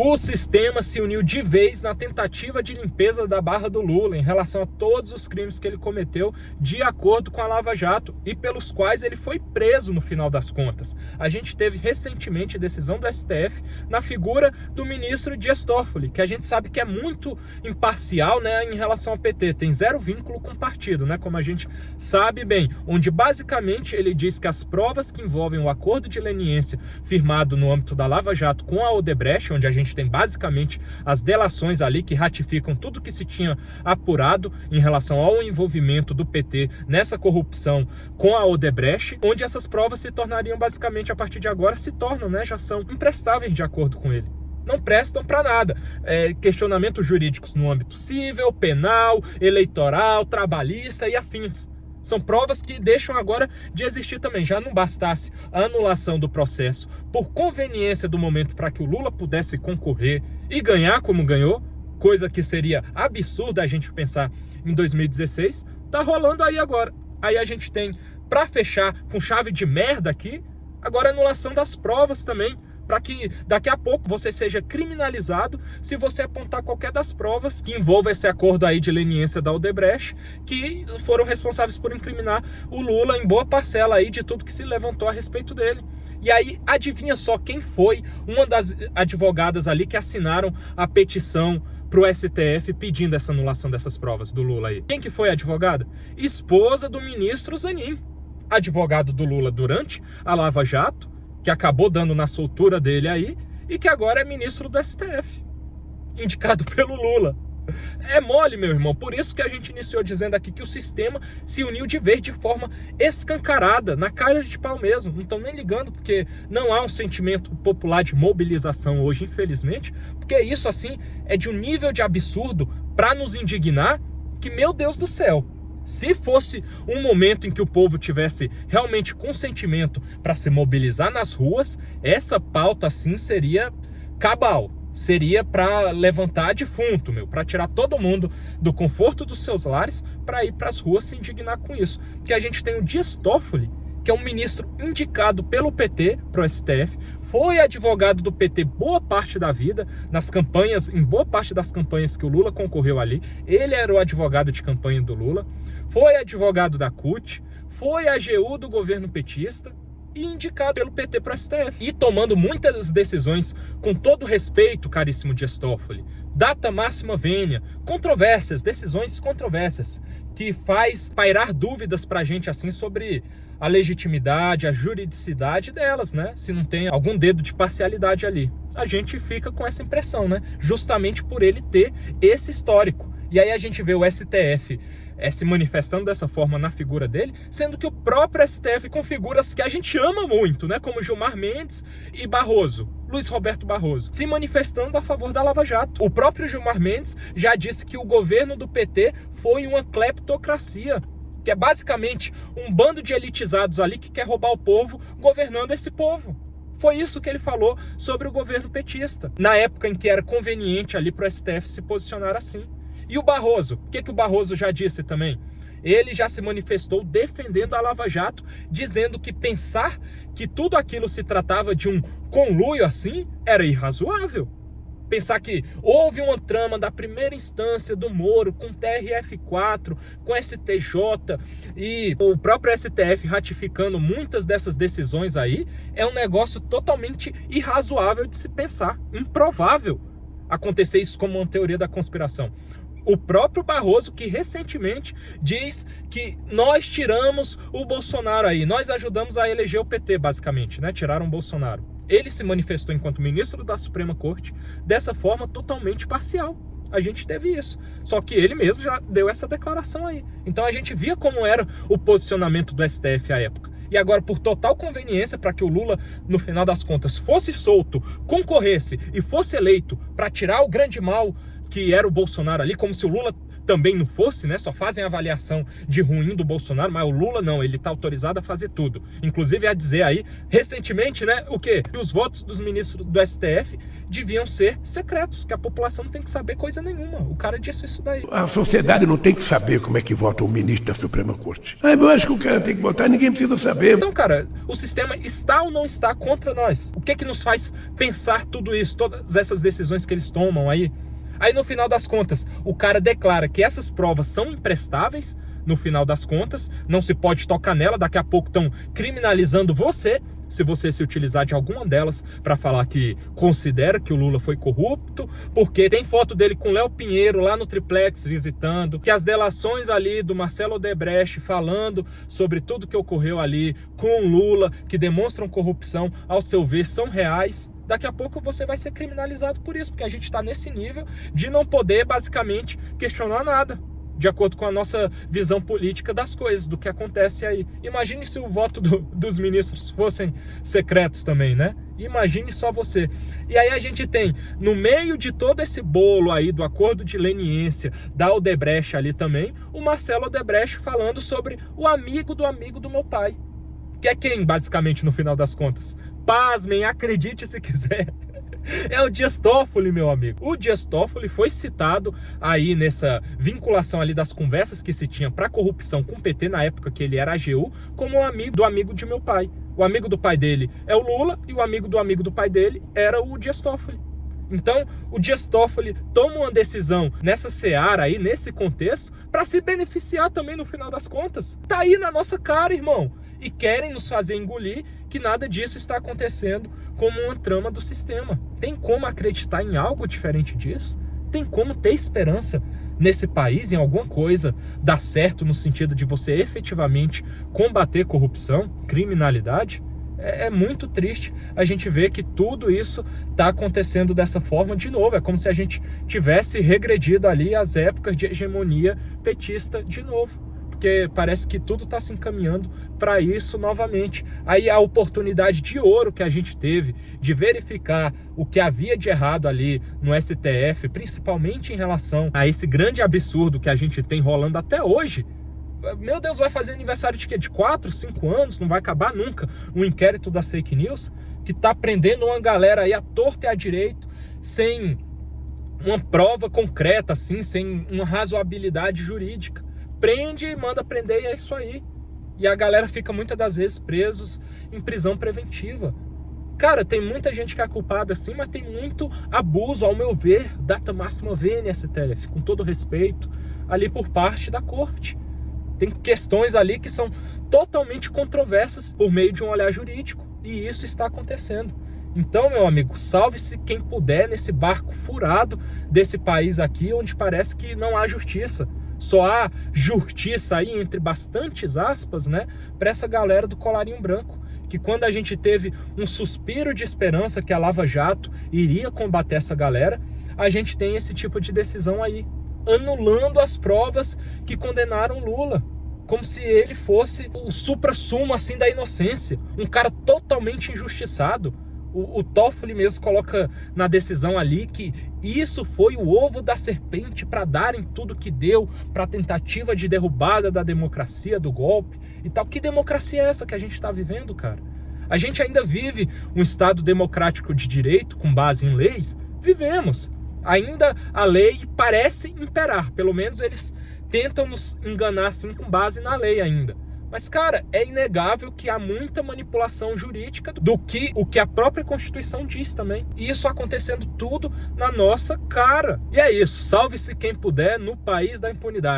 O sistema se uniu de vez na tentativa de limpeza da barra do Lula em relação a todos os crimes que ele cometeu de acordo com a Lava Jato e pelos quais ele foi preso no final das contas. A gente teve recentemente a decisão do STF na figura do ministro Dias Toffoli, que a gente sabe que é muito imparcial, né, em relação ao PT, tem zero vínculo com o partido, né, como a gente sabe bem, onde basicamente ele diz que as provas que envolvem o acordo de leniência firmado no âmbito da Lava Jato com a Odebrecht, onde a gente tem basicamente as delações ali que ratificam tudo que se tinha apurado em relação ao envolvimento do PT nessa corrupção com a Odebrecht, onde essas provas se tornariam basicamente, a partir de agora, se tornam, né, já são imprestáveis de acordo com ele. Não prestam para nada. Questionamentos jurídicos no âmbito civil, penal, eleitoral, trabalhista e afins. São provas que deixam agora de existir também. Já não bastasse a anulação do processo por conveniência do momento para que o Lula pudesse concorrer e ganhar como ganhou, coisa que seria absurda a gente pensar em 2016, tá rolando aí agora. Aí a gente tem, para fechar com chave de merda aqui, agora a anulação das provas também, para que daqui a pouco você seja criminalizado se você apontar qualquer das provas que envolva esse acordo aí de leniência da Odebrecht, que foram responsáveis por incriminar o Lula em boa parcela aí de tudo que se levantou a respeito dele. E aí, adivinha só quem foi uma das advogadas ali que assinaram a petição para o STF pedindo essa anulação dessas provas do Lula aí? Quem que foi a advogada? Esposa do ministro Zanin, advogado do Lula durante a Lava Jato, que acabou dando na soltura dele aí, e que agora é ministro do STF, indicado pelo Lula. É mole, meu irmão. Por isso que a gente iniciou dizendo aqui que o sistema se uniu de vez de forma escancarada, na cara de pau mesmo. Não estão nem ligando, porque não há um sentimento popular de mobilização hoje, infelizmente, porque isso, assim, é de um nível de absurdo para nos indignar que, meu Deus do céu, se fosse um momento em que o povo tivesse realmente consentimento para se mobilizar nas ruas, essa pauta assim seria cabal. Seria para levantar defunto, para tirar todo mundo do conforto dos seus lares para ir para as ruas se indignar com isso. Porque a gente tem o Dias Toffoli, que é um ministro indicado pelo PT para o STF, foi advogado do PT boa parte da vida, nas campanhas, em boa parte das campanhas que o Lula concorreu ali, ele era o advogado de campanha do Lula, foi advogado da CUT, foi AGU do governo petista e indicado pelo PT para o STF. E tomando muitas decisões com todo respeito, caríssimo Dias Toffoli, data máxima vênia, controvérsias, decisões controversas, que faz pairar dúvidas pra gente assim sobre a legitimidade, a juridicidade delas, né? Se não tem algum dedo de parcialidade ali. A gente fica com essa impressão, né? Justamente por ele ter esse histórico. E aí a gente vê o STF se manifestando dessa forma na figura dele, sendo que o próprio STF com figuras que a gente ama muito, né? Como Gilmar Mendes e Barroso, Luiz Roberto Barroso, se manifestando a favor da Lava Jato. O próprio Gilmar Mendes já disse que o governo do PT foi uma cleptocracia, que é basicamente um bando de elitizados ali que quer roubar o povo governando esse povo. Foi isso que ele falou sobre o governo petista, na época em que era conveniente ali para o STF se posicionar assim. E o Barroso, o que o Barroso já disse também? Ele já se manifestou defendendo a Lava Jato, dizendo que pensar que tudo aquilo se tratava de um conluio assim era irrazoável. Pensar que houve uma trama da primeira instância do Moro com TRF4, com STJ e o próprio STF ratificando muitas dessas decisões aí, é um negócio totalmente irrazoável de se pensar, improvável acontecer isso como uma teoria da conspiração. O próprio Barroso, que recentemente diz que nós tiramos o Bolsonaro aí, nós ajudamos a eleger o PT, basicamente, né? Tiraram o Bolsonaro. Ele se manifestou enquanto ministro da Suprema Corte dessa forma totalmente parcial. A gente teve isso. Só que ele mesmo já deu essa declaração aí. Então a gente via como era o posicionamento do STF à época. E agora, por total conveniência, para que o Lula, no final das contas, fosse solto, concorresse e fosse eleito para tirar o grande mal que era o Bolsonaro ali, como se o Lula também não fosse, né? Só fazem avaliação de ruim do Bolsonaro, mas o Lula não, ele tá autorizado a fazer tudo. Inclusive a dizer aí, recentemente, né, o quê? Que os votos dos ministros do STF deviam ser secretos, que a população não tem que saber coisa nenhuma. O cara disse isso daí. A sociedade não tem que saber como é que vota o ministro da Suprema Corte. Eu acho que o cara tem que votar, ninguém precisa saber. Então, cara, o sistema está ou não está contra nós? O que é que nos faz pensar tudo isso, todas essas decisões que eles tomam aí? Aí, no final das contas, o cara declara que essas provas são imprestáveis, no final das contas, não se pode tocar nela, daqui a pouco estão criminalizando você, se você se utilizar de alguma delas para falar que considera que o Lula foi corrupto, porque tem foto dele com Léo Pinheiro lá no Triplex visitando, que as delações ali do Marcelo Odebrecht falando sobre tudo que ocorreu ali com o Lula, que demonstram corrupção, ao seu ver, são reais. Daqui a pouco você vai ser criminalizado por isso, porque a gente está nesse nível de não poder, basicamente, questionar nada, de acordo com a nossa visão política das coisas, do que acontece aí. Imagine se o voto dos ministros fossem secretos também, né? Imagine só você. E aí a gente tem, no meio de todo esse bolo aí do acordo de leniência da Odebrecht ali também, o Marcelo Odebrecht falando sobre o amigo do meu pai. Que é quem, basicamente, no final das contas? Pasmem, acredite se quiser. É o Dias Toffoli, meu amigo. O Dias Toffoli foi citado aí nessa vinculação ali das conversas que se tinha para corrupção com o PT na época que ele era AGU, como o amigo de meu pai. O amigo do pai dele é o Lula e o amigo do pai dele era o Dias Toffoli. Então, o Dias Toffoli toma uma decisão nessa seara aí, nesse contexto, para se beneficiar também no final das contas. Tá aí na nossa cara, irmão. E querem nos fazer engolir que nada disso está acontecendo como uma trama do sistema. Tem como acreditar em algo diferente disso? Tem como ter esperança nesse país, em alguma coisa dar certo no sentido de você efetivamente combater corrupção, criminalidade? É muito triste a gente ver que tudo isso está acontecendo dessa forma de novo. É como se a gente tivesse regredido ali às épocas de hegemonia petista de novo. Porque parece que tudo está se encaminhando para isso novamente. Aí a oportunidade de ouro que a gente teve de verificar o que havia de errado ali no STF, principalmente em relação a esse grande absurdo que a gente tem rolando até hoje. Meu Deus, vai fazer aniversário de quê? De 4, 5 anos? Não vai acabar nunca o inquérito das fake news, que está prendendo uma galera aí à torta e à direito, sem uma prova concreta, assim, sem uma razoabilidade jurídica. Prende e manda prender e é isso aí. E a galera fica muitas das vezes presos em prisão preventiva. Cara, tem muita gente que é culpada sim, mas tem muito abuso, ao meu ver, data máxima venia STF, com todo respeito, ali por parte da corte. Tem questões ali que são totalmente controversas por meio de um olhar jurídico. E isso está acontecendo. Então, meu amigo, salve-se quem puder nesse barco furado desse país aqui, onde parece que não há justiça. Só há justiça aí, entre bastantes aspas, né, para essa galera do colarinho branco, que quando a gente teve um suspiro de esperança que a Lava Jato iria combater essa galera, a gente tem esse tipo de decisão aí, anulando as provas que condenaram Lula, como se ele fosse o suprassumo assim da inocência, um cara totalmente injustiçado. O Toffoli mesmo coloca na decisão ali que isso foi o ovo da serpente para darem tudo que deu para a tentativa de derrubada da democracia, do golpe e tal. Que democracia é essa que a gente está vivendo, cara? A gente ainda vive um Estado democrático de direito com base em leis? Vivemos. Ainda a lei parece imperar, pelo menos eles tentam nos enganar assim com base na lei ainda. Mas, cara, é inegável que há muita manipulação jurídica do que o que a própria Constituição diz também. E isso acontecendo tudo na nossa cara. E é isso. Salve-se quem puder no país da impunidade.